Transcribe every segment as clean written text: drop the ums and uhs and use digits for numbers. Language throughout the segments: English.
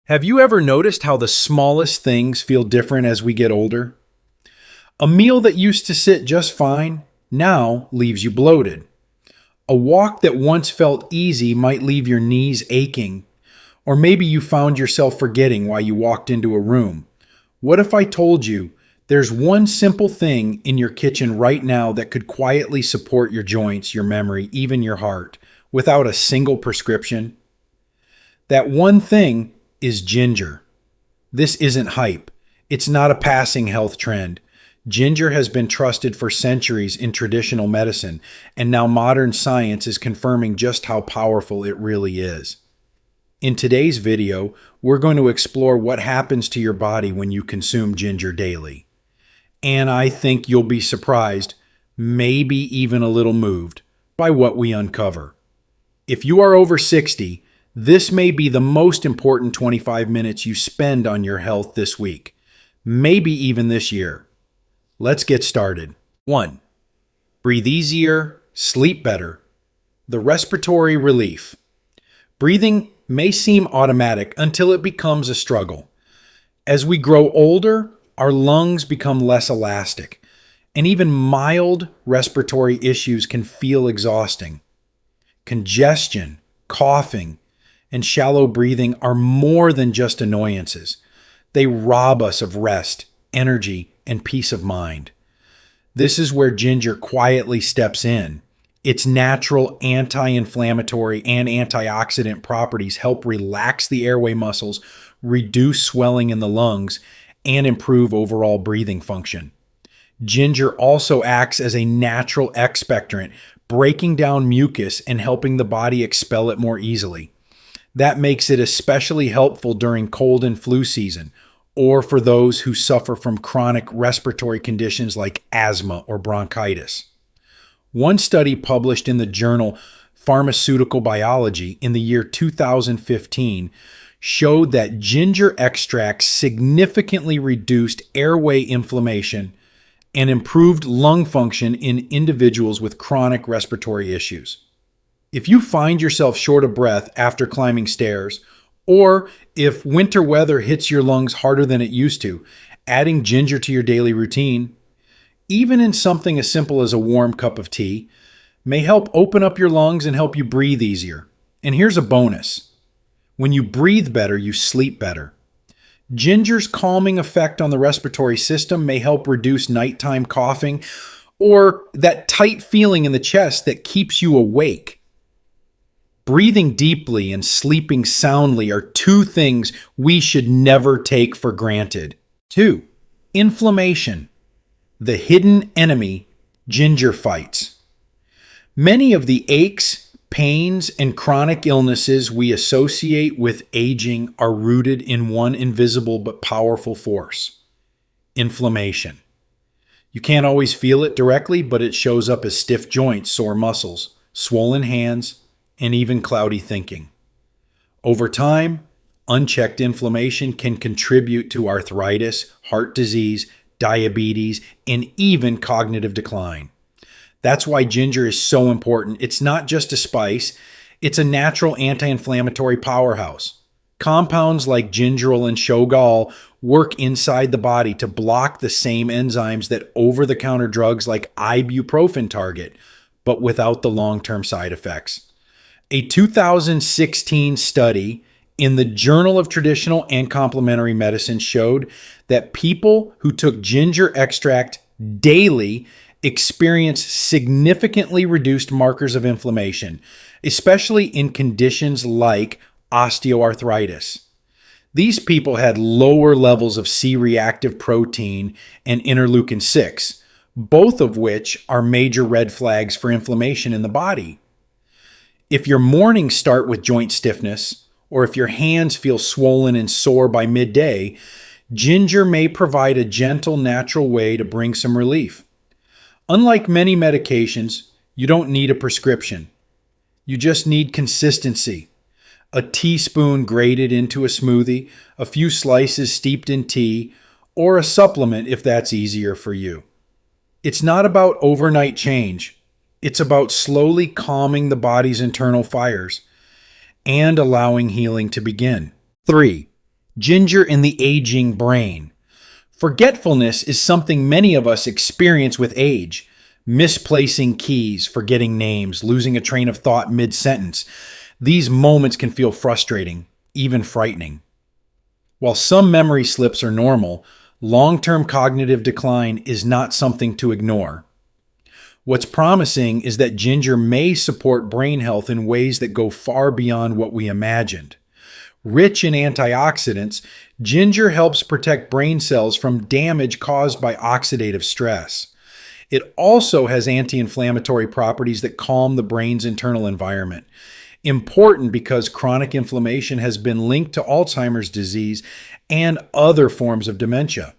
Have you ever noticed how the smallest things feel different as we get older? A meal that used to sit just fine now leaves you bloated. A walk that once felt easy might leave your knees aching. Or maybe you found yourself forgetting why you walked into a room. What if I told you there's one simple thing in your kitchen right now that could quietly support your joints, your memory, even your heart, without a single prescription? That one thing is ginger. This isn't hype. It's not a passing health trend. Ginger has been trusted for centuries in traditional medicine, and now modern science is confirming just how powerful it really is. In today's video, we're going to explore what happens to your body when you consume ginger daily. And I think you'll be surprised, maybe even a little moved, by what we uncover. If you are over 60, this may be the most important 25 minutes you spend on your health this week, maybe even this year. Let's get started. 1. Breathe easier, sleep better. The respiratory relief. Breathing may seem automatic until it becomes a struggle. As we grow older, our lungs become less elastic, and even mild respiratory issues can feel exhausting. Congestion, coughing, and shallow breathing are more than just annoyances. They rob us of rest, energy, and peace of mind. This is where ginger quietly steps in. Its natural anti-inflammatory and antioxidant properties help relax the airway muscles, reduce swelling in the lungs, and improve overall breathing function. Ginger also acts as a natural expectorant, breaking down mucus and helping the body expel it more easily. That makes it especially helpful during cold and flu season, or for those who suffer from chronic respiratory conditions like asthma or bronchitis. One study published in the journal Pharmaceutical Biology in the year 2015 showed that ginger extracts significantly reduced airway inflammation and improved lung function in individuals with chronic respiratory issues. If you find yourself short of breath after climbing stairs, or if winter weather hits your lungs harder than it used to, adding ginger to your daily routine, even in something as simple as a warm cup of tea, may help open up your lungs and help you breathe easier. And here's a bonus. When you breathe better, you sleep better. Ginger's calming effect on the respiratory system may help reduce nighttime coughing or that tight feeling in the chest that keeps you awake. Breathing deeply and sleeping soundly are two things we should never take for granted. 2. Inflammation. The hidden enemy ginger fights. Many of the aches, pains, and chronic illnesses we associate with aging are rooted in one invisible but powerful force: inflammation. You can't always feel it directly, but it shows up as stiff joints, sore muscles, swollen hands, and even cloudy thinking. Over time, unchecked inflammation can contribute to arthritis, heart disease, diabetes, and even cognitive decline. That's why ginger is so important. It's not just a spice, it's a natural anti-inflammatory powerhouse. Compounds like gingerol and shogal work inside the body to block the same enzymes that over-the-counter drugs like ibuprofen target, but without the long-term side effects. A 2016 study in the Journal of Traditional and Complementary Medicine showed that people who took ginger extract daily experienced significantly reduced markers of inflammation, especially in conditions like osteoarthritis. These people had lower levels of C-reactive protein and interleukin 6, both of which are major red flags for inflammation in the body. If your mornings start with joint stiffness, or if your hands feel swollen and sore by midday, ginger may provide a gentle, natural way to bring some relief. Unlike many medications, you don't need a prescription. You just need consistency. A teaspoon grated into a smoothie, a few slices steeped in tea, or a supplement if that's easier for you. It's not about overnight change. It's about slowly calming the body's internal fires and allowing healing to begin. 3. Ginger in the aging brain. Forgetfulness is something many of us experience with age. Misplacing keys, forgetting names, losing a train of thought mid-sentence. These moments can feel frustrating, even frightening. While some memory slips are normal, long-term cognitive decline is not something to ignore. What's promising is that ginger may support brain health in ways that go far beyond what we imagined. Rich in antioxidants, ginger helps protect brain cells from damage caused by oxidative stress. It also has anti-inflammatory properties that calm the brain's internal environment. Important because chronic inflammation has been linked to Alzheimer's disease and other forms of dementia.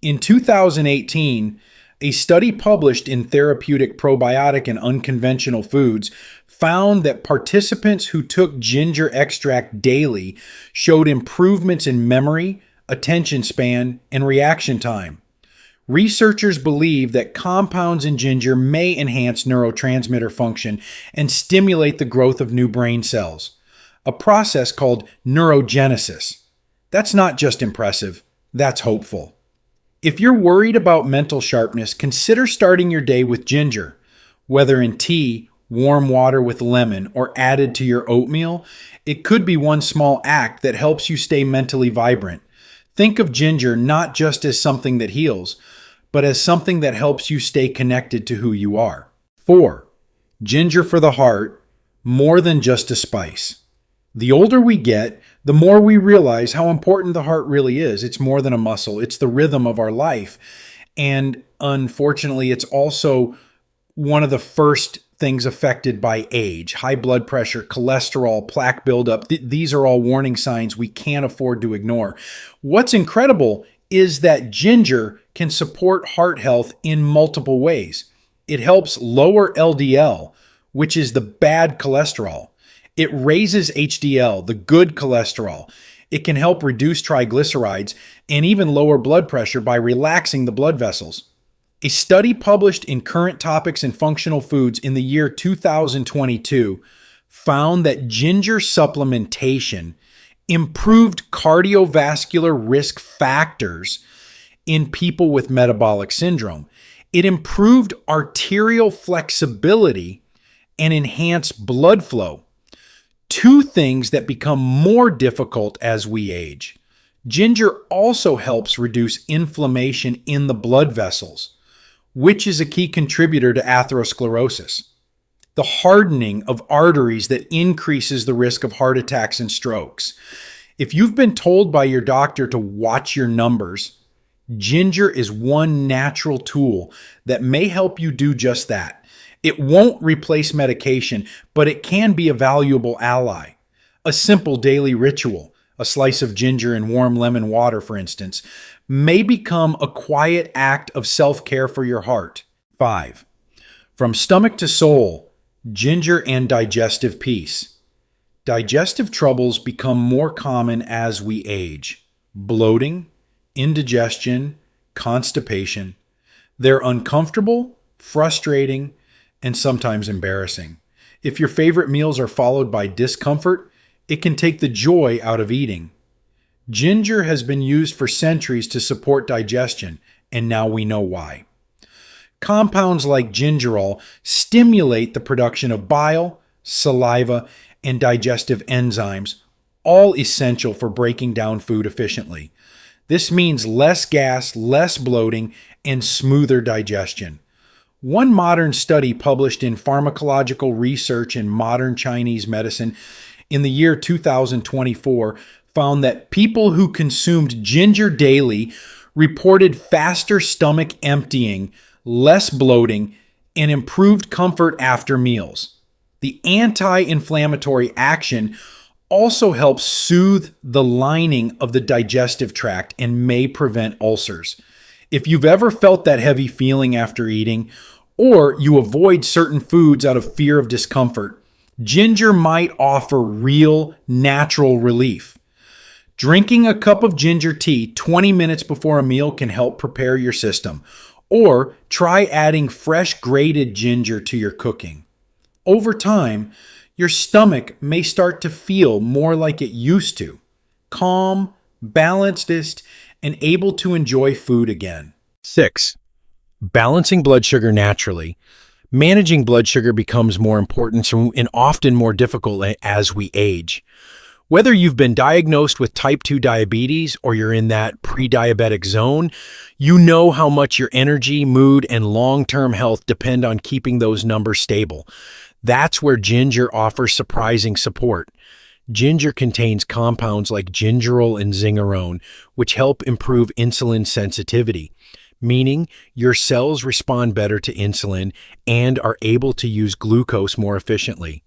In 2018, a study published in Therapeutic Probiotic and Unconventional Foods found that participants who took ginger extract daily showed improvements in memory, attention span, and reaction time. Researchers believe that compounds in ginger may enhance neurotransmitter function and stimulate the growth of new brain cells, a process called neurogenesis. That's not just impressive, that's hopeful. If you're worried about mental sharpness, consider starting your day with ginger. Whether in tea, warm water with lemon, or added to your oatmeal, it could be one small act that helps you stay mentally vibrant. Think of ginger not just as something that heals, but as something that helps you stay connected to who you are. 4. Ginger for the heart, more than just a spice. The older we get, the more we realize how important the heart really is. It's more than a muscle. It's the rhythm of our life. And unfortunately, it's also one of the first things affected by age. High blood pressure, cholesterol, plaque buildup. These are all warning signs we can't afford to ignore. What's incredible is that ginger can support heart health in multiple ways. It helps lower LDL, which is the bad cholesterol. It raises HDL, the good cholesterol. It can help reduce triglycerides and even lower blood pressure by relaxing the blood vessels. A study published in Current Topics in Functional Foods in the year 2022 found that ginger supplementation improved cardiovascular risk factors in people with metabolic syndrome. It improved arterial flexibility and enhanced blood flow. Two things that become more difficult as we age. Ginger also helps reduce inflammation in the blood vessels, which is a key contributor to atherosclerosis, the hardening of arteries that increases the risk of heart attacks and strokes. If you've been told by your doctor to watch your numbers, ginger is one natural tool that may help you do just that. It won't replace medication, but it can be a valuable ally. A simple daily ritual, a slice of ginger in warm lemon water, for instance, may become a quiet act of self-care for your heart. 5. From stomach to soul, ginger and digestive peace. Digestive troubles become more common as we age. Bloating, indigestion, constipation. They're uncomfortable, frustrating, and sometimes embarrassing. If your favorite meals are followed by discomfort, it can take the joy out of eating. Ginger has been used for centuries to support digestion, and now we know why. Compounds like gingerol stimulate the production of bile, saliva, and digestive enzymes, all essential for breaking down food efficiently. This means less gas, less bloating, and smoother digestion. One modern study published in Pharmacological Research in Modern Chinese Medicine in the year 2024 found that people who consumed ginger daily reported faster stomach emptying, less bloating, and improved comfort after meals. The anti-inflammatory action also helps soothe the lining of the digestive tract and may prevent ulcers. If you've ever felt that heavy feeling after eating, or you avoid certain foods out of fear of discomfort, ginger might offer real, natural relief. Drinking a cup of ginger tea 20 minutes before a meal can help prepare your system, or try adding fresh grated ginger to your cooking. Over time, your stomach may start to feel more like it used to, calm, balanced, and able to enjoy food again. 6. Balancing blood sugar naturally. Managing blood sugar becomes more important and often more difficult as we age. Whether you've been diagnosed with type 2 diabetes or you're in that pre-diabetic zone, you know how much your energy, mood, and long-term health depend on keeping those numbers stable. That's where ginger offers surprising support. Ginger contains compounds like gingerol and zingerone, which help improve insulin sensitivity, meaning your cells respond better to insulin and are able to use glucose more efficiently.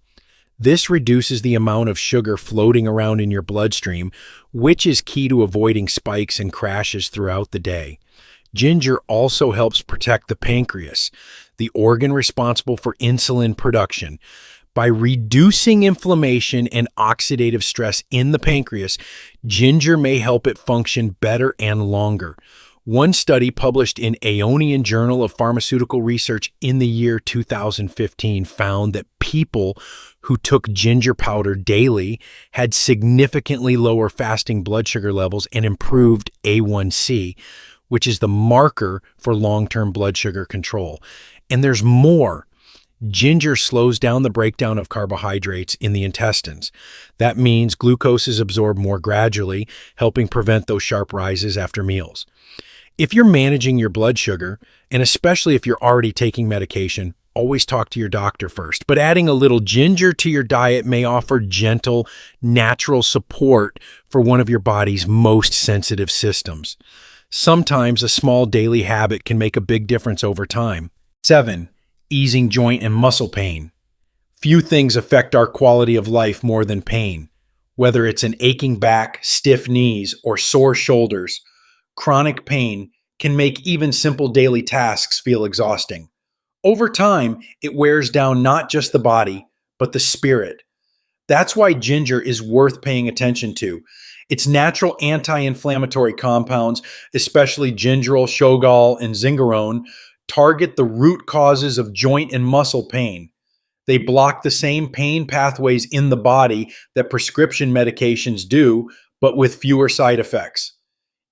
This reduces the amount of sugar floating around in your bloodstream, which is key to avoiding spikes and crashes throughout the day. Ginger also helps protect the pancreas, the organ responsible for insulin production. By reducing inflammation and oxidative stress in the pancreas, ginger may help it function better and longer. One study published in Aeonian Journal of Pharmaceutical Research in the year 2015 found that people who took ginger powder daily had significantly lower fasting blood sugar levels and improved A1C, which is the marker for long-term blood sugar control. And there's more. Ginger slows down the breakdown of carbohydrates in the intestines. That means glucose is absorbed more gradually, helping prevent those sharp rises after meals. If you're managing your blood sugar, and especially if you're already taking medication, always talk to your doctor first. But adding a little ginger to your diet may offer gentle, natural support for one of your body's most sensitive systems. Sometimes a small daily habit can make a big difference over time. 7. Easing joint and muscle pain. Few things affect our quality of life more than pain. Whether it's an aching back, stiff knees, or sore shoulders, chronic pain can make even simple daily tasks feel exhausting. Over time, it wears down not just the body, but the spirit. That's why ginger is worth paying attention to. Its natural anti-inflammatory compounds, especially gingerol, shogal, and zingerone, target the root causes of joint and muscle pain. They block the same pain pathways in the body that prescription medications do, but with fewer side effects.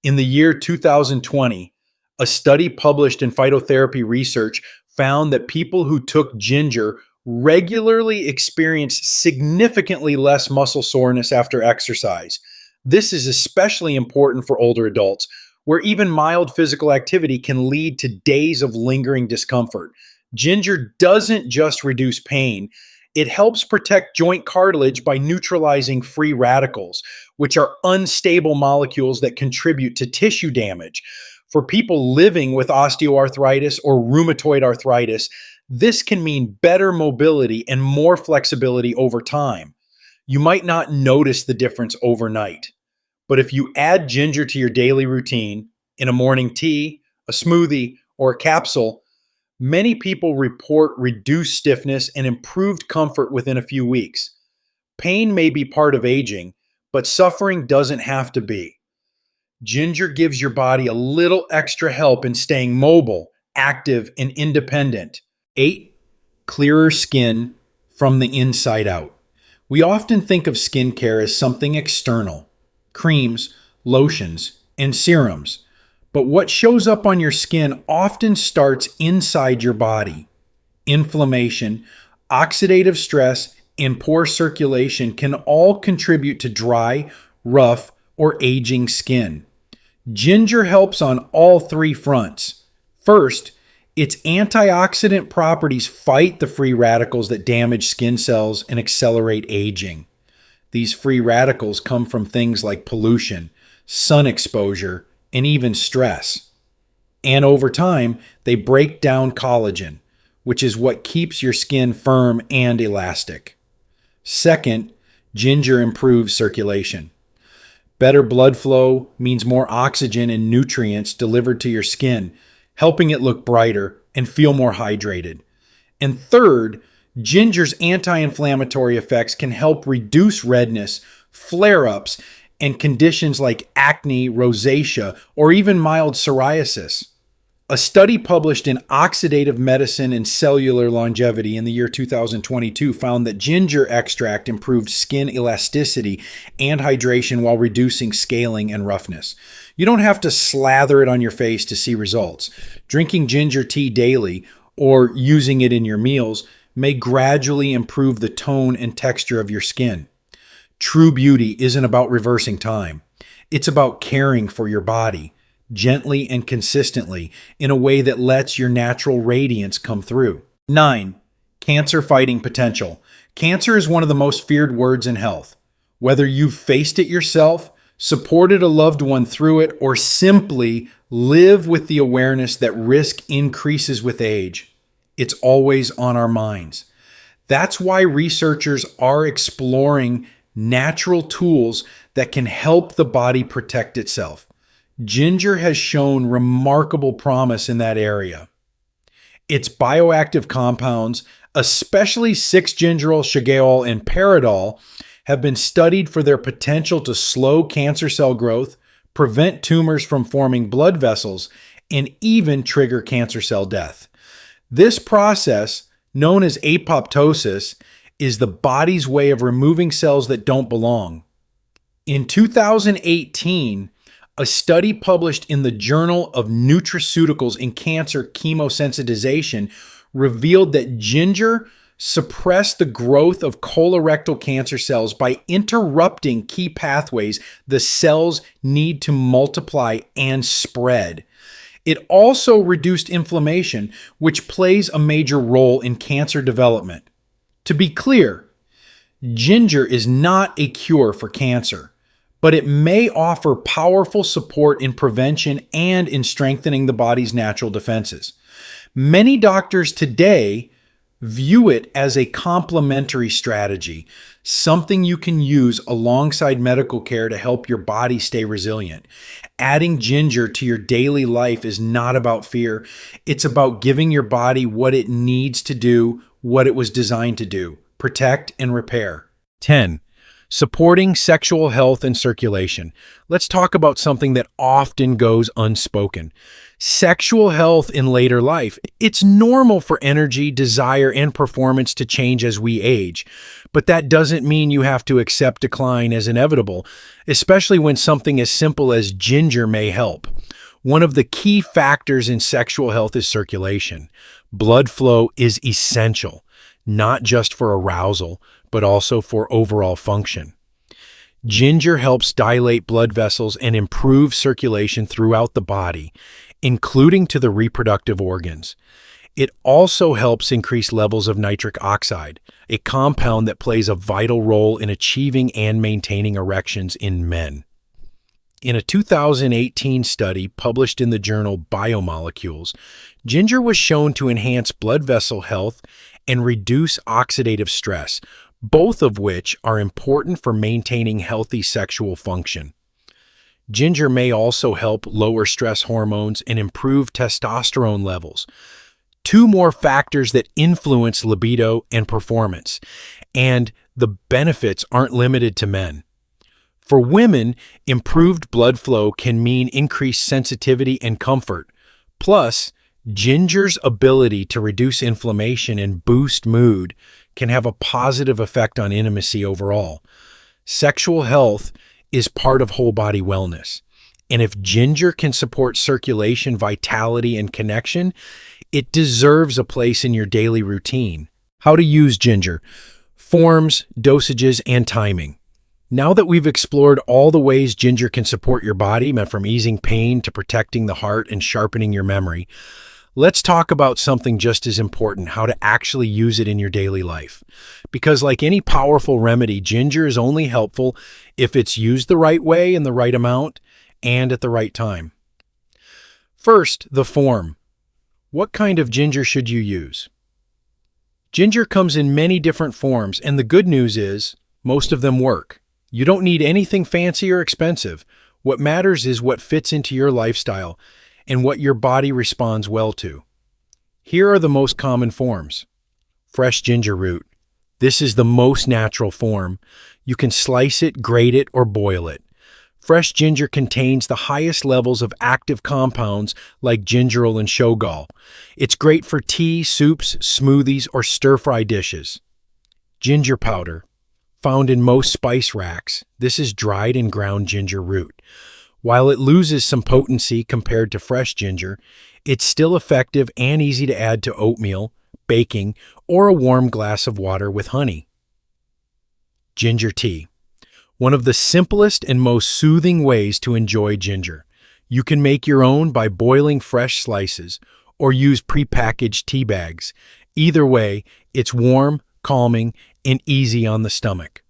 In the year 2020, a study published in Phytotherapy Research found that people who took ginger regularly experienced significantly less muscle soreness after exercise. This is especially important for older adults, where even mild physical activity can lead to days of lingering discomfort. Ginger doesn't just reduce pain, it helps protect joint cartilage by neutralizing free radicals, which are unstable molecules that contribute to tissue damage. For people living with osteoarthritis or rheumatoid arthritis, this can mean better mobility and more flexibility over time. You might not notice the difference overnight, but if you add ginger to your daily routine in a morning tea, a smoothie, or a capsule, many people report reduced stiffness and improved comfort within a few weeks. Pain may be part of aging, but suffering doesn't have to be. Ginger gives your body a little extra help in staying mobile, active, and independent. 8. Clearer skin from the inside out. We often think of skincare as something external, creams, lotions, and serums. But what shows up on your skin often starts inside your body. Inflammation, oxidative stress, and poor circulation can all contribute to dry, rough, or aging skin. Ginger helps on all three fronts. First, its antioxidant properties fight the free radicals that damage skin cells and accelerate aging. These free radicals come from things like pollution, sun exposure, and even stress. And over time, they break down collagen, which is what keeps your skin firm and elastic. Second, ginger improves circulation. Better blood flow means more oxygen and nutrients delivered to your skin, helping it look brighter and feel more hydrated. And third, ginger's anti-inflammatory effects can help reduce redness, flare-ups, and conditions like acne, rosacea, or even mild psoriasis. A study published in Oxidative Medicine and Cellular Longevity in the year 2022 found that ginger extract improved skin elasticity and hydration while reducing scaling and roughness. You don't have to slather it on your face to see results. Drinking ginger tea daily or using it in your meals may gradually improve the tone and texture of your skin. True beauty isn't about reversing time. It's about caring for your body gently and consistently in a way that lets your natural radiance come through. 9. Cancer fighting potential. Cancer is one of the most feared words in health. Whether you've faced it yourself, supported a loved one through it, or simply live with the awareness that risk increases with age, it's always on our minds. That's why researchers are exploring natural tools that can help the body protect itself. Ginger has shown remarkable promise in that area. Its bioactive compounds, especially 6-gingerol, shigeol, and paradol, have been studied for their potential to slow cancer cell growth, prevent tumors from forming blood vessels, and even trigger cancer cell death. This process, known as apoptosis, is the body's way of removing cells that don't belong. In 2018, a study published in the Journal of Nutraceuticals in Cancer Chemosensitization revealed that ginger suppressed the growth of colorectal cancer cells by interrupting key pathways the cells need to multiply and spread. It also reduced inflammation, which plays a major role in cancer development. To be clear, ginger is not a cure for cancer, but it may offer powerful support in prevention and in strengthening the body's natural defenses. Many doctors today view it as a complementary strategy, something you can use alongside medical care to help your body stay resilient. Adding ginger to your daily life is not about fear. It's about giving your body what it needs to do, what it was designed to do: protect and repair. 10. Supporting sexual health and circulation. Let's talk about something that often goes unspoken. Sexual health in later life. It's normal for energy, desire, and performance to change as we age, but that doesn't mean you have to accept decline as inevitable, especially when something as simple as ginger may help. One of the key factors in sexual health is circulation. Blood flow is essential, not just for arousal, but also for overall function. Ginger helps dilate blood vessels and improve circulation throughout the body, including to the reproductive organs. It also helps increase levels of nitric oxide, a compound that plays a vital role in achieving and maintaining erections in men. In a 2018 study published in the journal Biomolecules, ginger was shown to enhance blood vessel health and reduce oxidative stress, both of which are important for maintaining healthy sexual function. Ginger may also help lower stress hormones and improve testosterone levels, two more factors that influence libido and performance, and the benefits aren't limited to men. For women, improved blood flow can mean increased sensitivity and comfort. Plus, ginger's ability to reduce inflammation and boost mood can have a positive effect on intimacy overall. Sexual health is part of whole body wellness, and if ginger can support circulation, vitality, and connection, it deserves a place in your daily routine. How to use ginger: forms, dosages, and timing. Now that we've explored all the ways ginger can support your body, from easing pain to protecting the heart and sharpening your memory, let's talk about something just as important: how to actually use it in your daily life. Because like any powerful remedy, ginger is only helpful if it's used the right way, in the right amount, and at the right time. First, the form. What kind of ginger should you use? Ginger comes in many different forms, and the good news is most of them work. You don't need anything fancy or expensive. What matters is what fits into your lifestyle and what your body responds well to. Here are the most common forms. Fresh ginger root. This is the most natural form. You can slice it, grate it, or boil it. Fresh ginger contains the highest levels of active compounds like gingerol and shogal. It's great for tea, soups, smoothies, or stir-fry dishes. Ginger powder. Found in most spice racks, this is dried and ground ginger root. While it loses some potency compared to fresh ginger, it's still effective and easy to add to oatmeal, baking, or a warm glass of water with honey. Ginger tea. One of the simplest and most soothing ways to enjoy ginger. You can make your own by boiling fresh slices or use prepackaged tea bags. Either way, it's warm, calming, and easy on the stomach.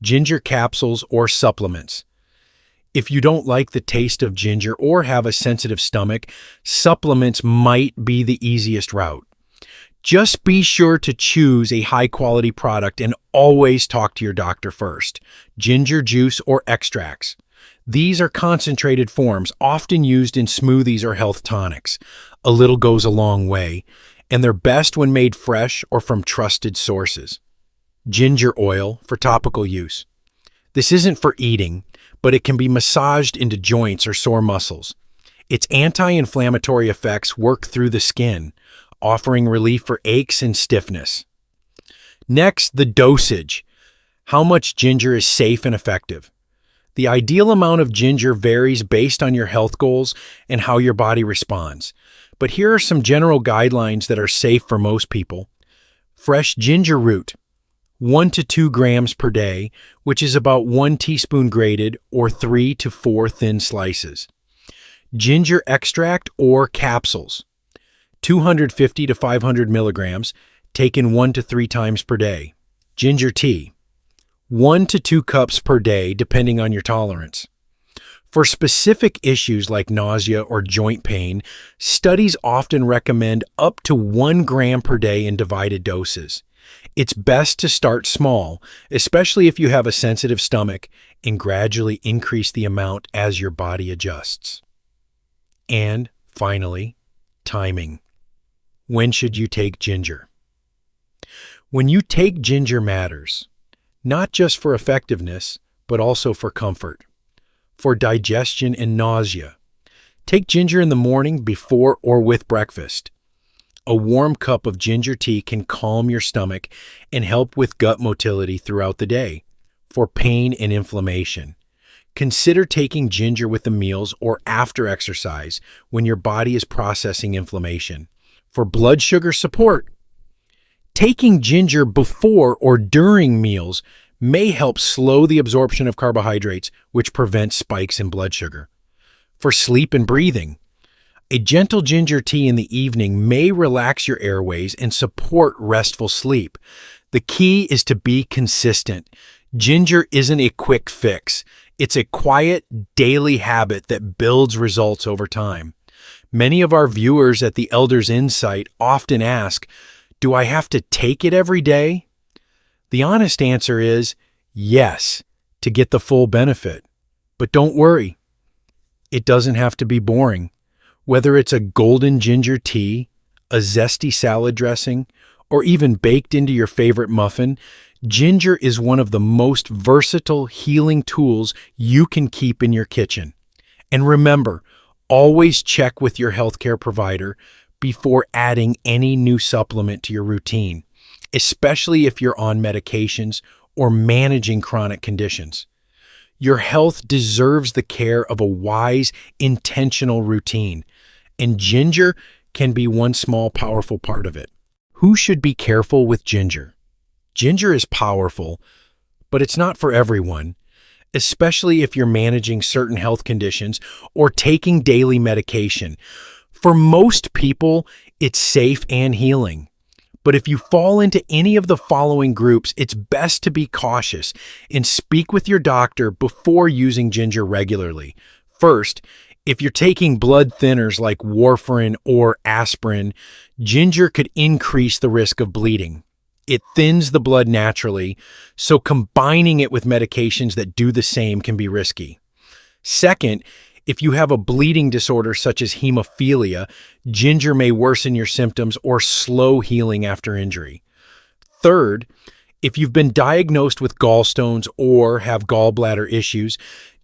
Ginger capsules or supplements. If you don't like the taste of ginger or have a sensitive stomach, supplements might be the easiest route. Just be sure to choose a high-quality product and always talk to your doctor first. Ginger juice or extracts. These are concentrated forms, often used in smoothies or health tonics. A little goes a long way, and they're best when made fresh or from trusted sources. Ginger oil for topical use. This isn't for eating, but it can be massaged into joints or sore muscles. Its anti-inflammatory effects work through the skin, offering relief for aches and stiffness. Next, the dosage. How much ginger is safe and effective? The ideal amount of ginger varies based on your health goals and how your body responds. But here are some general guidelines that are safe for most people. Fresh ginger root, 1 to 2 grams per day, which is about 1 teaspoon grated or 3 to 4 thin slices. Ginger extract or capsules, 250 to 500 milligrams, taken 1 to 3 times per day. Ginger tea, 1 to 2 cups per day, depending on your tolerance. For specific issues like nausea or joint pain, studies often recommend up to 1 gram per day in divided doses. It's best to start small, especially if you have a sensitive stomach, and gradually increase the amount as your body adjusts. And finally, timing. When should you take ginger? When you take ginger matters, not just for effectiveness, but also for comfort, for digestion and nausea. Take ginger in the morning before or with breakfast. A warm cup of ginger tea can calm your stomach and help with gut motility throughout the day. For pain and inflammation, consider taking ginger with the meals or after exercise when your body is processing inflammation. For blood sugar support, taking ginger before or during meals may help slow the absorption of carbohydrates, which prevents spikes in blood sugar. For sleep and breathing, a gentle ginger tea in the evening may relax your airways and support restful sleep. The key is to be consistent. Ginger isn't a quick fix. It's a quiet, daily habit that builds results over time. Many of our viewers at the Elders Insight often ask, do I have to take it every day? The honest answer is yes, to get the full benefit. But don't worry, it doesn't have to be boring. Whether it's a golden ginger tea, a zesty salad dressing, or even baked into your favorite muffin, ginger is one of the most versatile healing tools you can keep in your kitchen. And remember, always check with your healthcare provider before adding any new supplement to your routine, especially if you're on medications or managing chronic conditions. Your health deserves the care of a wise, intentional routine, and ginger can be one small, powerful part of it. Who should be careful with ginger? Ginger is powerful, but it's not for everyone, especially if you're managing certain health conditions or taking daily medication. For most people, it's safe and healing. But if you fall into any of the following groups, it's best to be cautious and speak with your doctor before using ginger regularly. First, if you're taking blood thinners like warfarin or aspirin, ginger could increase the risk of bleeding. It thins the blood naturally, so combining it with medications that do the same can be risky. Second, if you have a bleeding disorder such as hemophilia, ginger may worsen your symptoms or slow healing after injury. Third, If you've been diagnosed with gallstones or have gallbladder issues,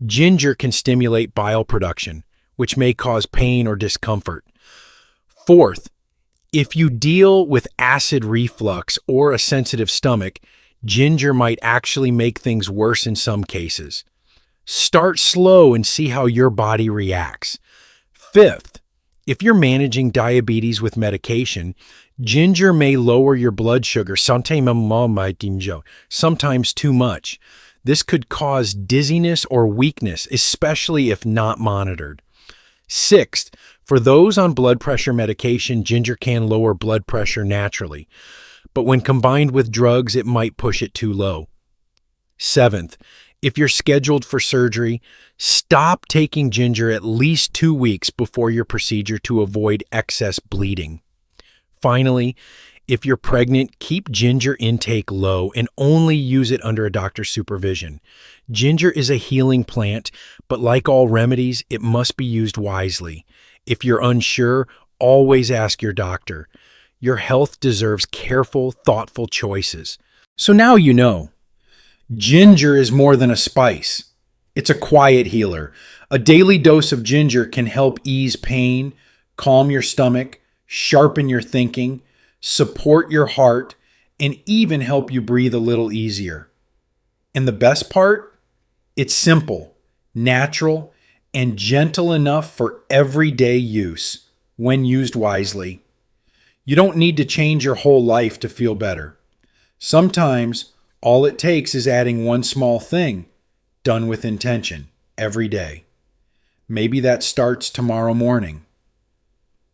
ginger can stimulate bile production, which may cause pain or discomfort. Fourth, if you deal with acid reflux or a sensitive stomach, ginger might actually make things worse in some cases. Start slow and see how your body reacts. Fifth, if you're managing diabetes with medication, ginger may lower your blood sugar, sometimes too much. This could cause dizziness or weakness, especially if not monitored. Sixth, for those on blood pressure medication, ginger can lower blood pressure naturally, but when combined with drugs, it might push it too low. Seventh, if you're scheduled for surgery, stop taking ginger at least 2 weeks before your procedure to avoid excess bleeding. Finally, if you're pregnant, keep ginger intake low and only use it under a doctor's supervision. Ginger is a healing plant, but like all remedies, it must be used wisely. If you're unsure, always ask your doctor. Your health deserves careful, thoughtful choices. So now you know. Ginger is more than a spice. It's a quiet healer. A daily dose of ginger can help ease pain, calm your stomach, sharpen your thinking, support your heart, and even help you breathe a little easier. And the best part? It's simple, natural, and gentle enough for everyday use when used wisely. You don't need to change your whole life to feel better. Sometimes all it takes is adding one small thing, done with intention, every day. Maybe that starts tomorrow morning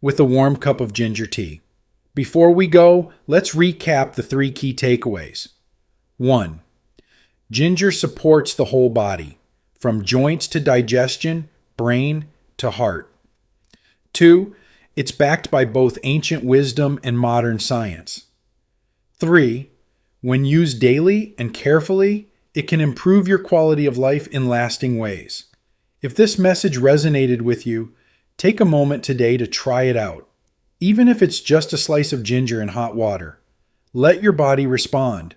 with a warm cup of ginger tea. Before we go, let's recap the 3 key takeaways. 1. Ginger supports the whole body, from joints to digestion, brain to heart. 2. It's backed by both ancient wisdom and modern science. 3. When used daily and carefully, it can improve your quality of life in lasting ways. If this message resonated with you, take a moment today to try it out. Even if it's just a slice of ginger in hot water, let your body respond.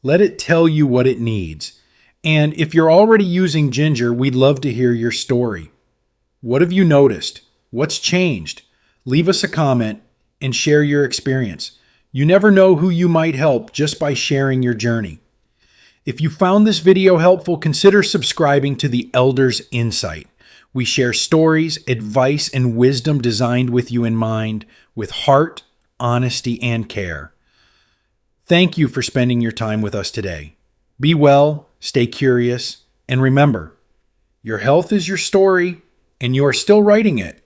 Let it tell you what it needs. And if you're already using ginger, we'd love to hear your story. What have you noticed? What's changed? Leave us a comment and share your experience. You never know who you might help just by sharing your journey. If you found this video helpful, consider subscribing to the Elders Insight. We share stories, advice, and wisdom designed with you in mind, with heart, honesty, and care. Thank you for spending your time with us today. Be well, stay curious, and remember, your health is your story, and you are still writing it.